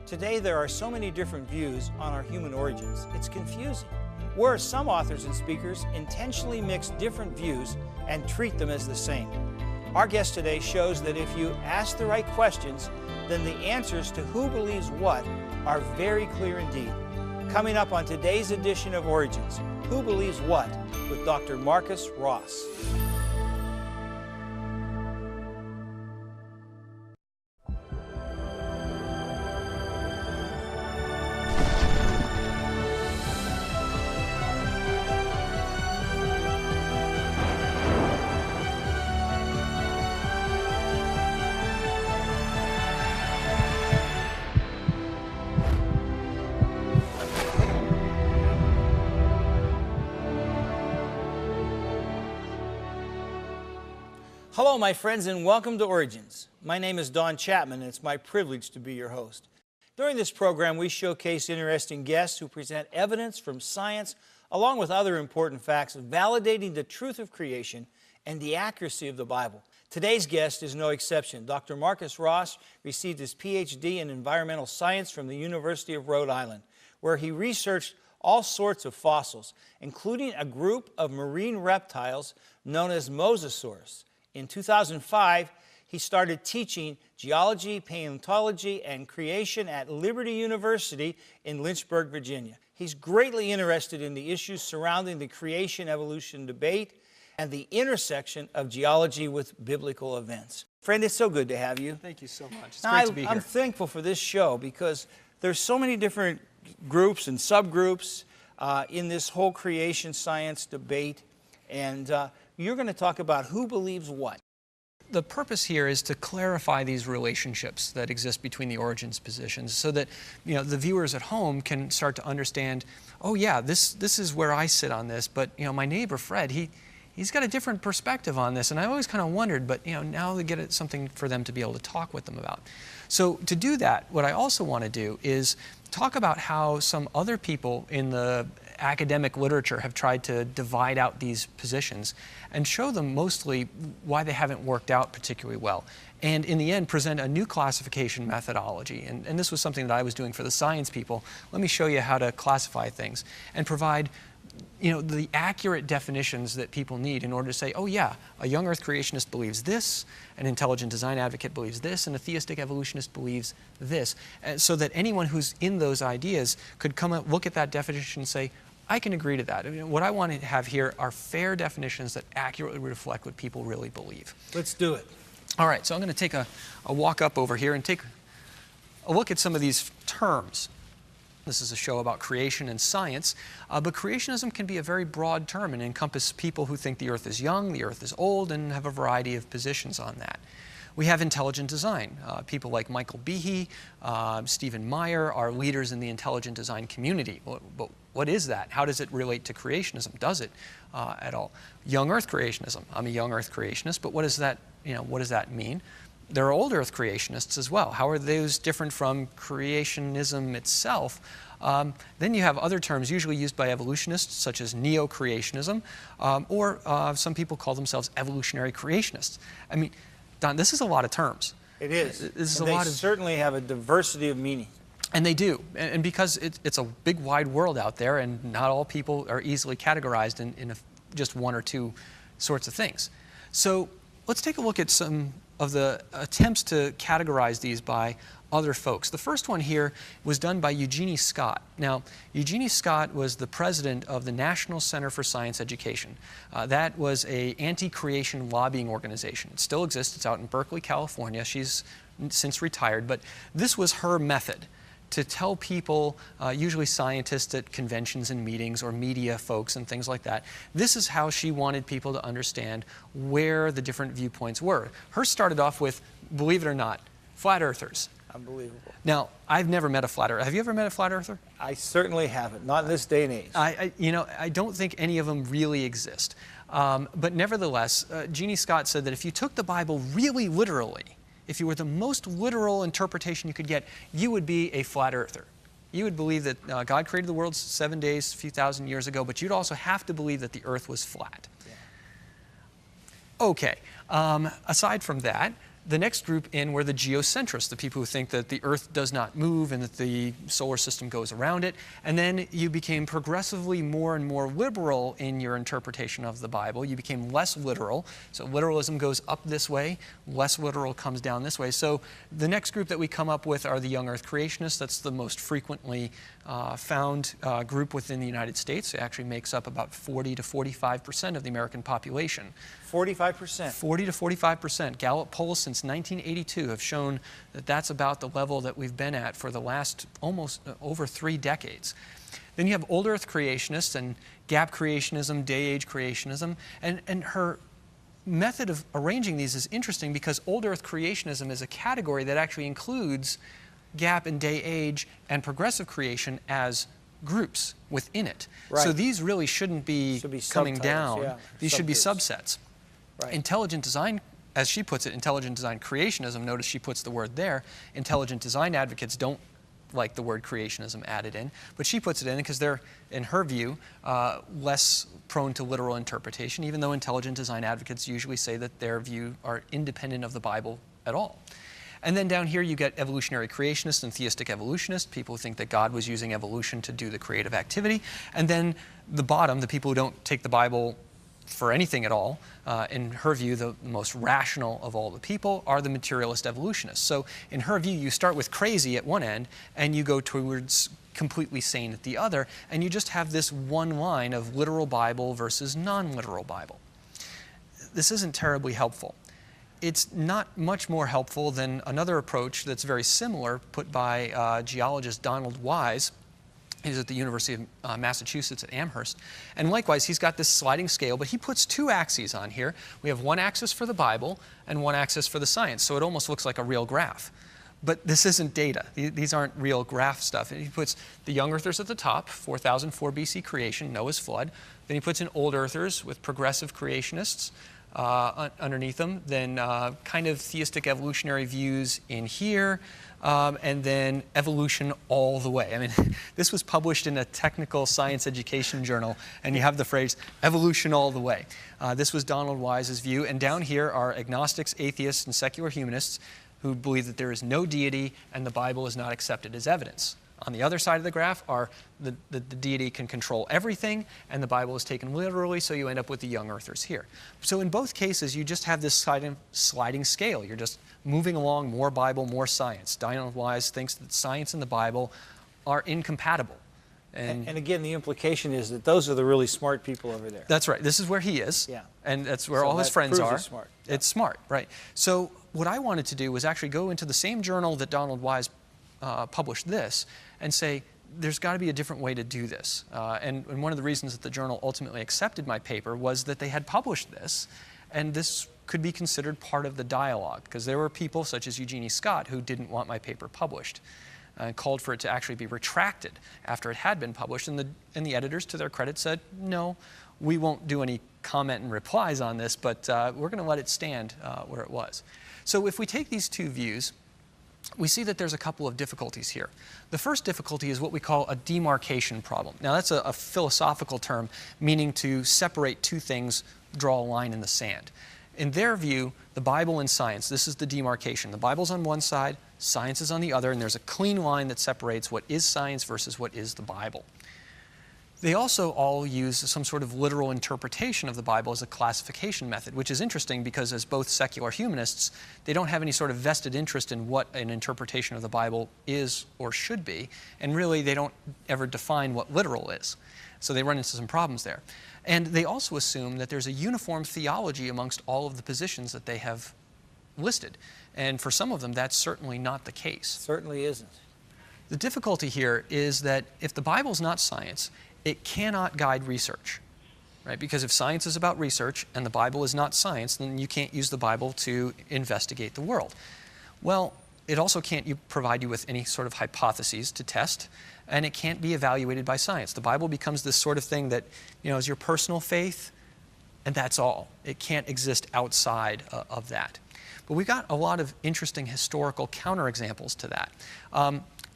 Today there are so many different views on our human origins, it's confusing. Where some authors and speakers intentionally mix different views and treat them as the same. Our guest today shows that if you ask the right questions, then the answers to who believes what are very clear indeed. Coming up on today's edition of Origins, Who Believes What, with Dr. Markus Ros. Hello, my friends, and welcome to Origins. My name is Don Chapman, and it's my privilege to be your host. During this program, we showcase interesting guests who present evidence from science, along with other important facts, validating the truth of creation and the accuracy of the Bible. Today's guest is no exception. Dr. Markus Ros received his PhD in environmental science from the University of Rhode Island, where he researched all sorts of fossils, including a group of marine reptiles known as mosasaurs. In 2005, he started teaching geology, paleontology, and creation at Liberty University in Lynchburg, Virginia. He's greatly interested in the issues surrounding the creation-evolution debate and the intersection of geology with biblical events. Friend, it's so good to have you. Thank you so much. It's great to be here. I'm thankful for this show because there's so many different groups and subgroups in this whole creation science debate, and you're going to talk about who believes what. The purpose here is to clarify these relationships that exist between the origins positions so that the viewers at home can start to understand, oh yeah, this is where I sit on this, but my neighbor Fred, he's got a different perspective on this, and I always kind of wondered, but now they get something for them to be able to talk with them about. So to do that, what I also want to do is talk about how some other people in the academic literature have tried to divide out these positions and show them mostly why they haven't worked out particularly well. And in the end, present a new classification methodology. And this was something that I was doing for the science people. Let me show you how to classify things and provide the accurate definitions that people need in order to say, oh yeah, a young earth creationist believes this, an intelligent design advocate believes this, and a theistic evolutionist believes this. And so that anyone who's in those ideas could come up, look at that definition and say, I can agree to that. What I want to have here are fair definitions that accurately reflect what people really believe. Let's do it. All right, so I'm going to take a walk up over here and take a look at some of these terms. This is a show about creation and science, but creationism can be a very broad term and encompass people who think the earth is young, the earth is old, and have a variety of positions on that. We have intelligent design. People like Michael Behe, Stephen Meyer are leaders in the intelligent design community. But what is that? How does it relate to creationism? Does it at all? Young earth creationism. I'm a young earth creationist, but what does that mean? There are old earth creationists as well. How are those different from creationism itself? Then you have other terms usually used by evolutionists, such as neo-creationism, or some people call themselves evolutionary creationists. I mean, Don, this is a lot of terms. It is. This is and a lot they certainly have a diversity of meaning. And they do. And because it's a big, wide world out there, and not all people are easily categorized in just one or two sorts of things. So let's take a look at some of the attempts to categorize these by other folks. The first one here was done by Eugenie Scott. Now, Eugenie Scott was the president of the National Center for Science Education. That was an anti-creation lobbying organization. It still exists. It's out in Berkeley, California. She's since retired, but this was her method to tell people, usually scientists at conventions and meetings or media folks and things like that, this is how she wanted people to understand where the different viewpoints were. Hers started off with, believe it or not, flat earthers. Unbelievable. Now, I've never met a flat earther. Have you ever met a flat earther? I certainly haven't, not in this day and age. I don't think any of them really exist. But nevertheless, Eugenie Scott said that if you took the Bible really literally, if you were the most literal interpretation you could get, you would be a flat earther. You would believe that God created the world 7 days, a few thousand years ago, but you'd also have to believe that the earth was flat. Yeah. Okay, aside from that, The next group in were the geocentrists, the people who think that the Earth does not move and that the solar system goes around it. And then you became progressively more and more liberal in your interpretation of the Bible. You became less literal. So literalism goes up this way, less literal comes down this way. So the next group that we come up with are the young Earth creationists. That's the most frequently found group within the United States. It actually makes up about 40 to 45% of the American population. 45%? 40 to 45%. Gallup polls since 1982 have shown that that's about the level that we've been at for the last almost over 3 decades. Then you have old Earth creationists and gap creationism, day-age creationism, and her method of arranging these is interesting because old Earth creationism is a category that actually includes gap and day-age and progressive creation as groups within it. Right. So these really shouldn't be coming down. Yeah. These should be subsets. Right. Intelligent design, as she puts it, intelligent design creationism, notice she puts the word there. Intelligent design advocates don't like the word creationism added in, but she puts it in because they're, in her view, less prone to literal interpretation, even though intelligent design advocates usually say that their view are independent of the Bible at all. And then down here you get evolutionary creationists and theistic evolutionists, people who think that God was using evolution to do the creative activity. And then the bottom, the people who don't take the Bible for anything at all, in her view, the most rational of all the people are the materialist evolutionists. So in her view, you start with crazy at one end and you go towards completely sane at the other, and you just have this one line of literal Bible versus non-literal Bible. This isn't terribly helpful. It's not much more helpful than another approach that's very similar put by geologist Donald Wise. He's at the University of Massachusetts at Amherst. And likewise, he's got this sliding scale, but he puts 2 axes on here. We have one axis for the Bible and one axis for the science, so it almost looks like a real graph. But this isn't data. These aren't real graph stuff. And he puts the young earthers at the top, 4004 BC creation, Noah's flood. Then he puts in old earthers with progressive creationists underneath them. Then kind of theistic evolutionary views in here. And then evolution all the way. I mean, this was published in a technical science education journal, and you have the phrase, evolution all the way. This was Donald Wise's view, and down here are agnostics, atheists, and secular humanists who believe that there is no deity and the Bible is not accepted as evidence. On the other side of the graph are the deity can control everything, and the Bible is taken literally, so you end up with the young earthers here. So in both cases, you just have this sliding scale. You're just moving along, more Bible, more science. Donald Wise thinks that science and the Bible are incompatible. And again, the implication is that those are the really smart people over there. That's right. This is where he is. Yeah. And that's where So all his friends are. It's smart. Yeah. It's smart, right. So what I wanted to do was actually go into the same journal that Donald Wise published this and say, there's got to be a different way to do this. And one of the reasons that the journal ultimately accepted my paper was that they had published this, and this could be considered part of the dialogue, because there were people such as Eugenie Scott who didn't want my paper published and called for it to actually be retracted after it had been published. And the editors, to their credit, said, no, we won't do any comment and replies on this, but we're going to let it stand where it was. So if we take these 2 views, we see that there's a couple of difficulties here. The first difficulty is what we call a demarcation problem. Now that's a philosophical term meaning to separate 2 things, draw a line in the sand. In their view, the Bible and science, this is the demarcation. The Bible's on one side, science is on the other, and there's a clean line that separates what is science versus what is the Bible. They also all use some sort of literal interpretation of the Bible as a classification method, which is interesting because as both secular humanists, they don't have any sort of vested interest in what an interpretation of the Bible is or should be, and really they don't ever define what literal is. So they run into some problems there. And they also assume that there's a uniform theology amongst all of the positions that they have listed. And for some of them, that's certainly not the case. Certainly isn't. The difficulty here is that if the Bible's not science, it cannot guide research, right? Because if science is about research and the Bible is not science, then you can't use the Bible to investigate the world. Well, it also can't provide you with any sort of hypotheses to test, and it can't be evaluated by science. The Bible becomes this sort of thing that, is your personal faith, and that's all. It can't exist outside of that. But we've got a lot of interesting historical counterexamples to that.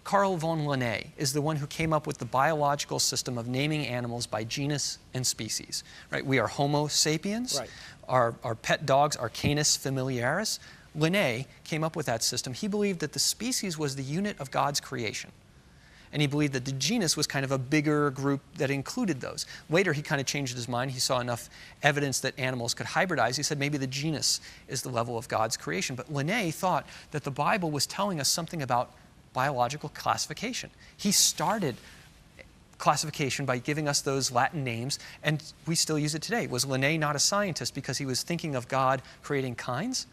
Karl Lине is the one who came up with the biological system of naming animals by genus and species. Right? We are Homo sapiens. Right. Our pet dogs are Canis familiaris. Linne came up with that system. He believed that the species was the unit of God's creation. And he believed that the genus was kind of a bigger group that included those. Later, he kind of changed his mind. He saw enough evidence that animals could hybridize. He said maybe the genus is the level of God's creation. But Linne thought that the Bible was telling us something about biological classification. He started classification by giving us those Latin names, and we still use it today. Was Linne not a scientist because he was thinking of God creating kinds?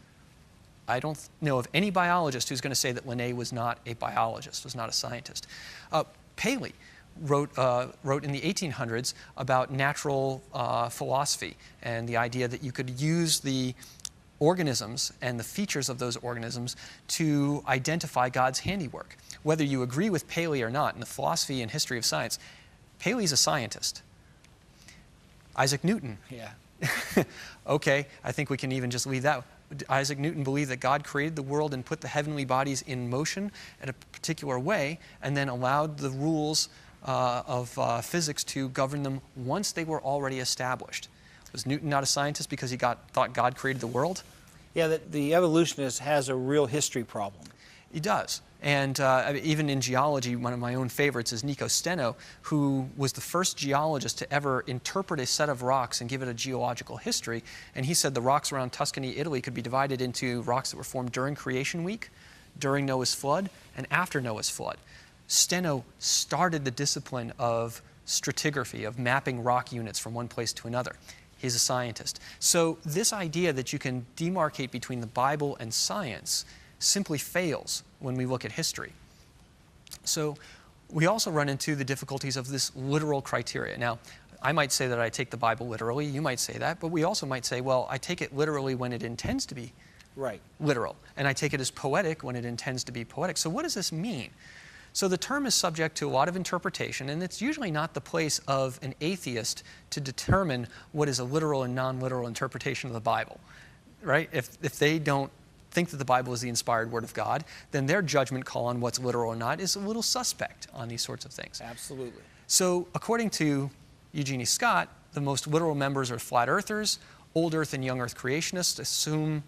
I don't know of any biologist who's going to say that Linne was not a biologist, was not a scientist. Pejli wrote in the 1800s about natural philosophy and the idea that you could use the organisms and the features of those organisms to identify God's handiwork. Whether you agree with Pejli or not, in the philosophy and history of science, Pejli's a scientist. Исак Њутн. Yeah. Okay, I think we can even just leave that. Исак Њутн believed that God created the world and put the heavenly bodies in motion in a particular way and then allowed the rules of physics to govern them once they were already established. Was Њutn not a scientist because he thought God created the world? Yeah, the evolutionist has a real history problem. He does. And even in geology, one of my own favorites is Nikolaus Steno, who was the first geologist to ever interpret a set of rocks and give it a geological history. And he said the rocks around Tuscany, Italy could be divided into rocks that were formed during Creation Week, during Noah's flood, and after Noah's flood. Steno started the discipline of stratigraphy, of mapping rock units from one place to another. He's a scientist. So this idea that you can demarcate between the Bible and science simply fails when we look at history. So we also run into the difficulties of this literal criteria. Now, I might say that I take the Bible literally, you might say that, but we also might say, well, I take it literally when it intends to be literal, and I take it as poetic when it intends to be poetic. So what does this mean? So the term is subject to a lot of interpretation, and it's usually not the place of an atheist to determine what is a literal and non-literal interpretation of the Bible, right? If they don't think that the Bible is the inspired Word of God, then their judgment call on what's literal or not is a little suspect on these sorts of things. Absolutely. So according to Eugenie Scott, the most literal members are flat earthers. Old Earth and young Earth creationists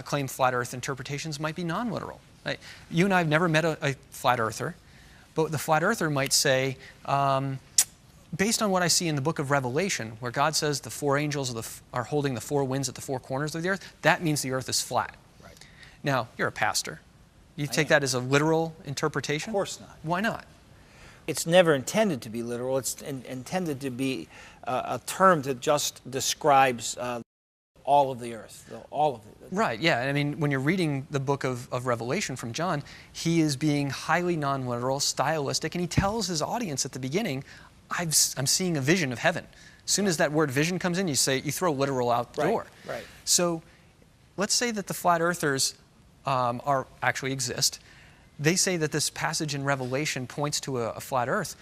claim flat Earth interpretations might be non-literal. Right? You and I have never met a flat earther, but the flat earther might say, based on what I see in the book of Revelation, where God says the four angels are holding the four winds at the four corners of the earth, that means the earth is flat. Now, you're a pastor. You take that as a literal interpretation? Of course not. Why not? It's never intended to be literal. It's intended to be a term that just describes all of the earth, all of it. Right, yeah. I mean, when you're reading the book of Revelation from John, he is being highly non-literal, stylistic, and he tells his audience at the beginning, I'm seeing a vision of heaven. As soon as that word vision comes in, you throw literal out the door. Right. So let's say that the flat earthers actually exist. They say that this passage in Revelation points to a flat earth.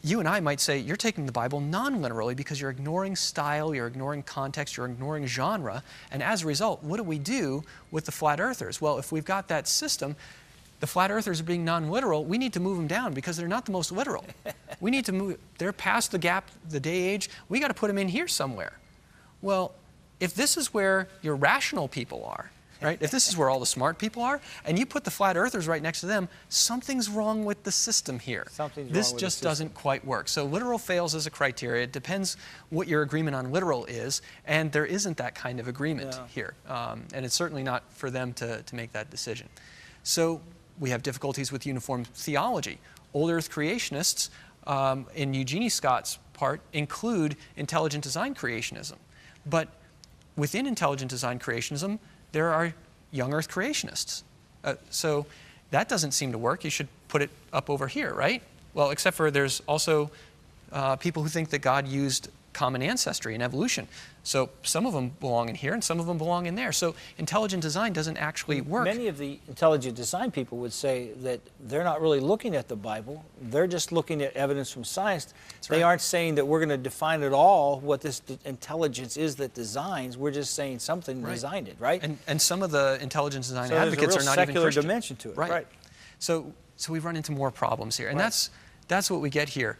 You and I might say, you're taking the Bible non-literally because you're ignoring style, you're ignoring context, you're ignoring genre, and as a result, what do we do with the flat earthers? Well, if we've got that system, the flat earthers are being non-literal, we need to move them down because they're not the most literal. We need to move, they're past the gap, the day age, we got to put them in here somewhere. Well, if this is where your rational people are, right? If this is where all the smart people are, and you put the flat earthers right next to them, something's wrong with the system here. This just doesn't quite work. So literal fails as a criteria. It depends what your agreement on literal is, and there isn't that kind of agreement here. And it's certainly not for them to make that decision. So we have difficulties with uniform theology. Old Earth creationists, in Eugenie Scott's part, include intelligent design creationism. But within intelligent design creationism, there are young Earth creationists. So that doesn't seem to work. You should put it up over here, right? Well, except for there's also people who think that God used common ancestry and evolution. So some of them belong in here and some of them belong in there. So intelligent design doesn't actually work. Many of the intelligent design people would say that they're not really looking at the Bible. They're just looking at evidence from science. They aren't saying that we're going to define at all what this intelligence is that designs. We're just saying something designed it, right? And some of the intelligent design advocates are not even Christian. There's a real secular dimension to it. Right. So we've run into more problems here. And that's That's what we get here.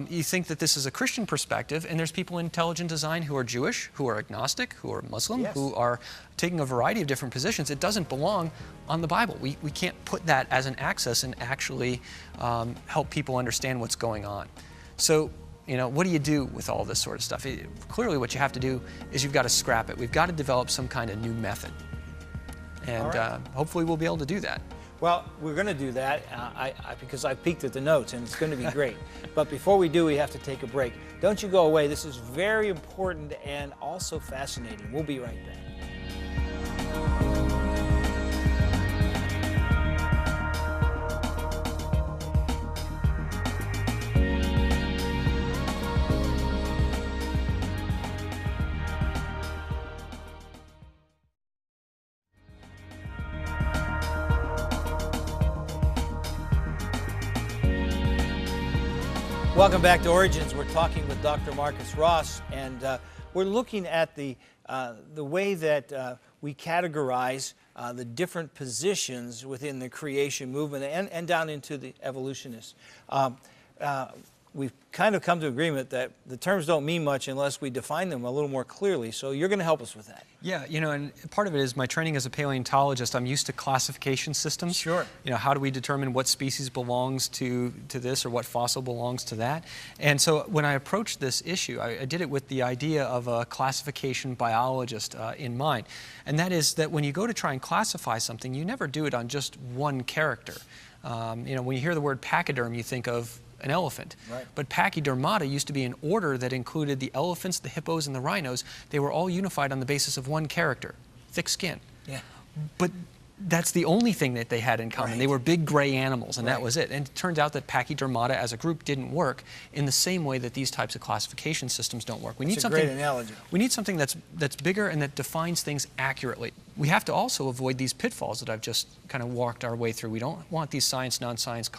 You think that this is a Christian perspective, and there's people in intelligent design who are Jewish, who are agnostic, who are Muslim, Yes. who are taking a variety of different positions. It doesn't belong on the Bible. We can't put that as an axis and actually help people understand what's going on. So, what do you do with all this sort of stuff? Clearly what you have to do is you've got to scrap it. We've got to develop some kind of new method. And hopefully we'll be able to do that. Well, we're going to do that because I peeked at the notes, and it's going to be great. But before we do, we have to take a break. Don't you go away. This is very important and also fascinating. We'll be right back. Welcome back to Origins. We're talking with Dr. Markus Ros, and we're looking at the way that we categorize the different positions within the creation movement and down into the evolutionists. We've kind of come to agreement that the terms don't mean much unless we define them a little more clearly, so you're going to help us with that. Yeah, and part of it is my training as a paleontologist. I'm used to classification systems. Sure. How do we determine what species belongs to this or what fossil belongs to that? And so when I approached this issue, I did it with the idea of a classification biologist in mind. And that is that when you go to try and classify something, you never do it on just one character. When you hear the word pachyderm, you think of an elephant. Right. But Pachydermata used to be an order that included the elephants, the hippos, and the rhinos. They were all unified on the basis of one character, thick skin. Yeah. But that's the only thing that they had in common. Right. They were big gray animals, and Right. that was it. And it turned out that Pachydermata as a group didn't work in the same way that these types of classification systems don't work. We need That's a something, great analogy. We need something that's bigger and that defines things accurately. We have to also avoid these pitfalls that I've just kind of walked our way through. We don't want these science, non-science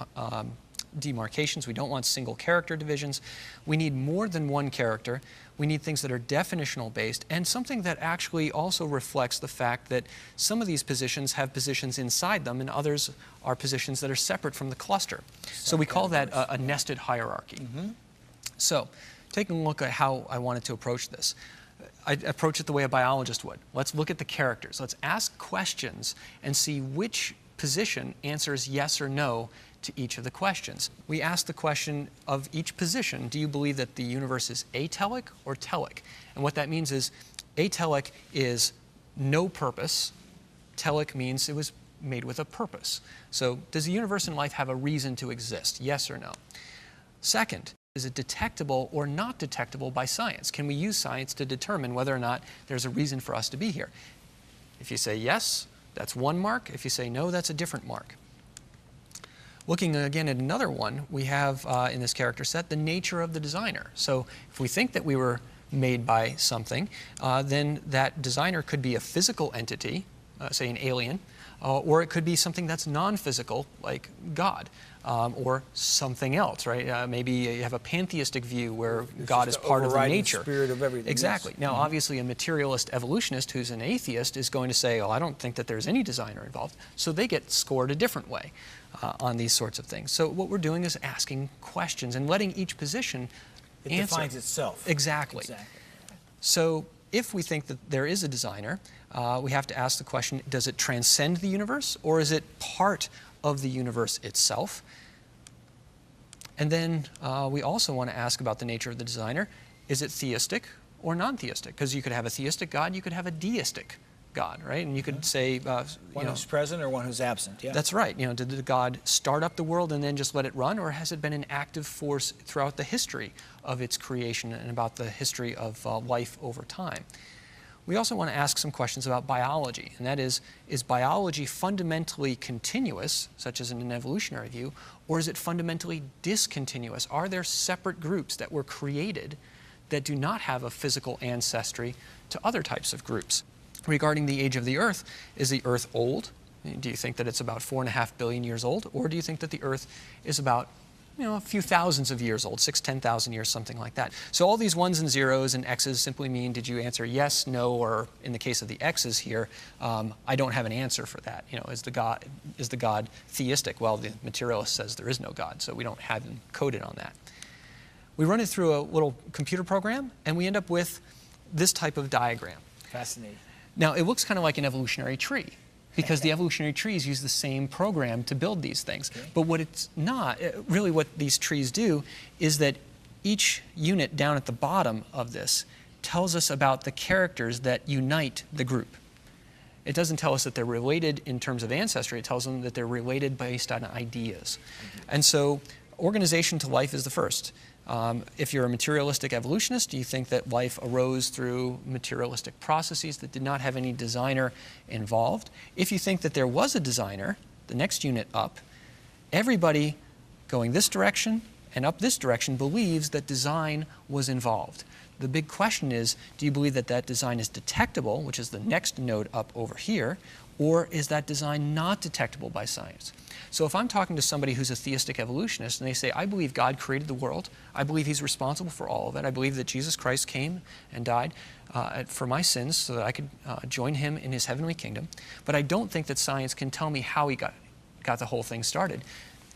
demarcations. We don't want single character divisions. We need more than one character. We need things that are definitional based and something that actually also reflects the fact that some of these positions have positions inside them and others are positions that are separate from the cluster. So we call that a nested hierarchy. Mm-hmm. So taking a look at how I wanted to approach this. I approach it the way a biologist would. Let's look at the characters. Let's ask questions and see which position answers yes or no to each of the questions. We ask the question of each position, do you believe that the universe is atelic or telic? And what that means is atelic is no purpose, telic means it was made with a purpose. So does the universe and life have a reason to exist, yes or no? Second, is it detectable or not detectable by science? Can we use science to determine whether or not there's a reason for us to be here? If you say yes, that's one mark. If you say no, that's a different mark. Looking again at another one, we have in this character set the nature of the designer. So if we think that we were made by something, then that designer could be a physical entity, say an alien, or it could be something that's non-physical, like God, or something else, right? Maybe you have a pantheistic view where God is part of the nature. Spirit of everything. Exactly. Yes. Now, obviously, a materialist evolutionist who's an atheist is going to say, oh, I don't think that there's any designer involved. So they get scored a different way on these sorts of things. So what we're doing is asking questions and letting each position It answer. defines itself. Exactly. So if we think that there is a designer, we have to ask the question, does it transcend the universe or is it part of the universe itself? And then we also want to ask about the nature of the designer. Is it theistic or non-theistic? Because you could have a theistic God, you could have a deistic God, right? And you could say, one who's present or one who's absent. Yeah. That's right. Did the God start up the world and then just let it run, or has it been an active force throughout the history of its creation and about the history of life over time? We also want to ask some questions about biology, and that is biology fundamentally continuous, such as in an evolutionary view, or is it fundamentally discontinuous? Are there separate groups that were created that do not have a physical ancestry to other types of groups? Regarding the age of the Earth, is the Earth old? Do you think that it's about 4.5 billion years old? Or do you think that the Earth is about a few thousands of years old, 10,000 years, something like that. So all these ones and zeros and X's simply mean, did you answer yes, no, or in the case of the X's here, I don't have an answer for that. Is the God theistic? Well, the materialist says there is no God, so we don't have him coded on that. We run it through a little computer program, and we end up with this type of diagram. Fascinating. Now, it looks kind of like an evolutionary tree, because the evolutionary trees use the same program to build these things. Okay. But what it's not, really what these trees do, is that each unit down at the bottom of this tells us about the characters that unite the group. It doesn't tell us that they're related in terms of ancestry. It tells them that they're related based on ideas. And so organization to life is the first. If you're a materialistic evolutionist, you think that life arose through materialistic processes that did not have any designer involved. If you think that there was a designer, the next unit up, everybody going this direction and up this direction believes that design was involved. The big question is, do you believe that that design is detectable, which is the next node up over here, or is that design not detectable by science? So if I'm talking to somebody who's a theistic evolutionist and they say, I believe God created the world, I believe he's responsible for all of it, I believe that Jesus Christ came and died for my sins so that I could join him in his heavenly kingdom, but I don't think that science can tell me how he got the whole thing started,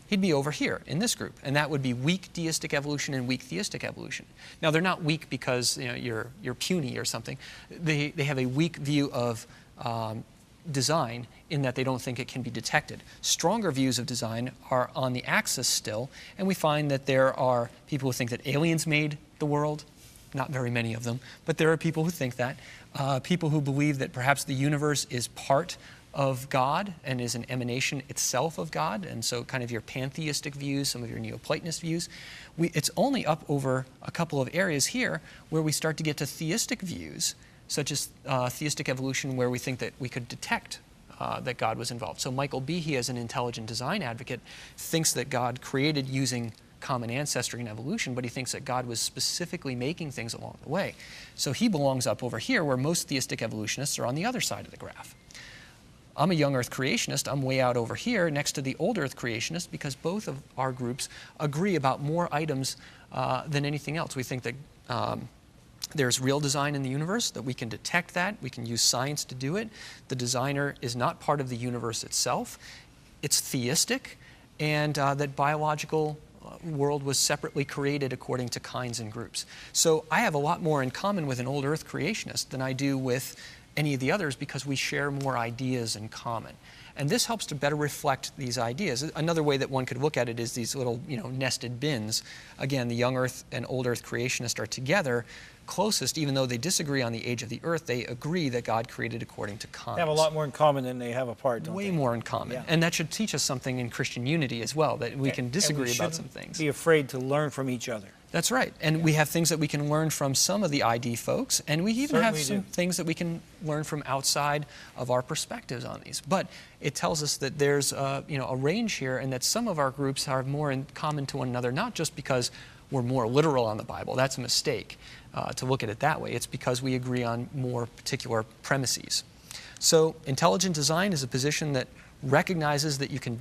he'd be over here in this group, and that would be weak deistic evolution and weak theistic evolution. Now, they're not weak because you're puny or something. They have a weak view of design in that they don't think it can be detected. Stronger views of design are on the axis still, and we find that there are people who think that aliens made the world. Not very many of them, but there are people who think that. People who believe that perhaps the universe is part of God and is an emanation itself of God, and so kind of your pantheistic views, some of your Neoplatonist views. It's only up over a couple of areas here where we start to get to theistic views, such as theistic evolution, where we think that we could detect that God was involved. So Michael Behe, as an intelligent design advocate, thinks that God created using common ancestry and evolution, but he thinks that God was specifically making things along the way. So he belongs up over here, where most theistic evolutionists are on the other side of the graph. I'm a young Earth creationist. I'm way out over here next to the old Earth creationist, because both of our groups agree about more items than anything else. We think that there's real design in the universe, that we can detect that, we can use science to do it. The designer is not part of the universe itself. It's theistic, and that biological world was separately created according to kinds and groups. So I have a lot more in common with an old Earth creationist than I do with any of the others, because we share more ideas in common. And this helps to better reflect these ideas. Another way that one could look at it is these little, nested bins. Again, the young Earth and old Earth creationists are together, closest, even though they disagree on the age of the Earth, they agree that God created according to kinds. They have a lot more in common than they have apart, don't they? Way more in common. Yeah. And that should teach us something in Christian unity as well, that we can disagree about some things. Be afraid to learn from each other. That's right. And we have things that we can learn from some of the ID folks, and we even have some things that we can learn from outside of our perspectives on these. But it tells us that there's a range here, and that some of our groups are more in common to one another, not just because we're more literal on the Bible. That's a mistake to look at it that way. It's because we agree on more particular premises. So intelligent design is a position that recognizes that you can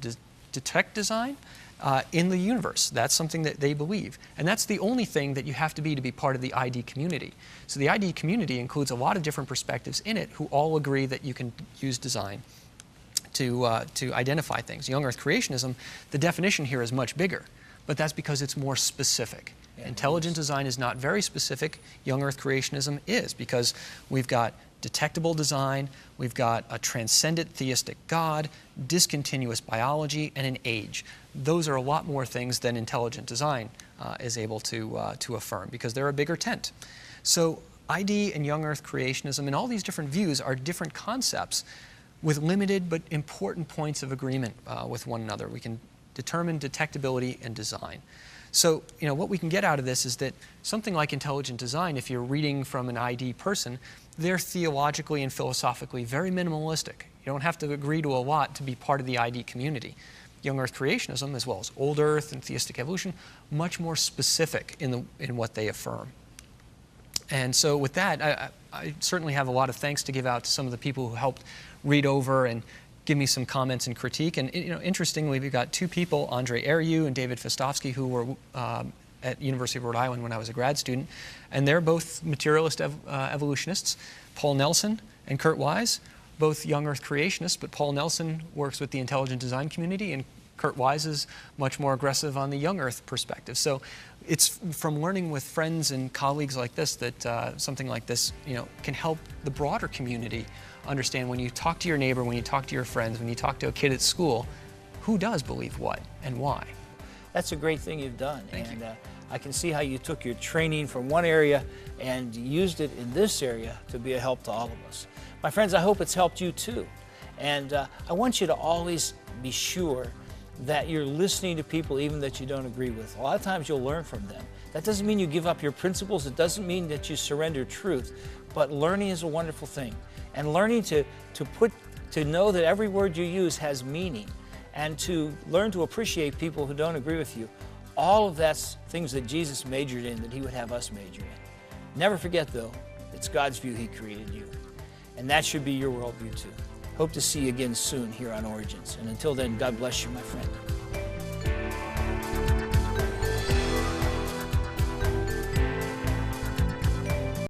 detect design in the universe. That's something that they believe. And that's the only thing that you have to be part of the ID community. So the ID community includes a lot of different perspectives in it who all agree that you can use design to identify things. Young Earth creationism, the definition here is much bigger, but that's because it's more specific. Yeah, intelligent design is not very specific. Young Earth creationism is, because we've got detectable design, we've got a transcendent theistic God, discontinuous biology, and an age. Those are a lot more things than intelligent design is able to affirm, because they're a bigger tent. So ID and Young Earth creationism and all these different views are different concepts with limited but important points of agreement with one another. We can determine detectability and design. So, what we can get out of this is that something like intelligent design, if you're reading from an ID person, they're theologically and philosophically very minimalistic. You don't have to agree to a lot to be part of the ID community. Young Earth creationism, as well as old Earth and theistic evolution, much more specific in what they affirm. And so with that, I certainly have a lot of thanks to give out to some of the people who helped read over and give me some comments and critique. And interestingly, we've got two people, Andre Ariu and David Fostovsky, who were at University of Rhode Island when I was a grad student, and they're both materialist evolutionists. Paul Nelson and Kurt Wise, both young Earth creationists, but Paul Nelson works with the intelligent design community, and Kurt Wise is much more aggressive on the young Earth perspective. So it's from learning with friends and colleagues like this that something like this, can help the broader community understand when you talk to your neighbor, when you talk to your friends, when you talk to a kid at school, who does believe what and why. That's a great thing you've done. Thank you. I can see how you took your training from one area and used it in this area to be a help to all of us. My friends, I hope it's helped you too. And I want you to always be sure that you're listening to people even that you don't agree with. A lot of times you'll learn from them. That doesn't mean you give up your principles. It doesn't mean that you surrender truth. But learning is a wonderful thing. And learning to know that every word you use has meaning, and to learn to appreciate people who don't agree with you. All of that's things that Jesus majored in, that he would have us major in. Never forget, though, it's God's view he created you. And that should be your worldview, too. Hope to see you again soon here on Origins. And until then, God bless you, my friend.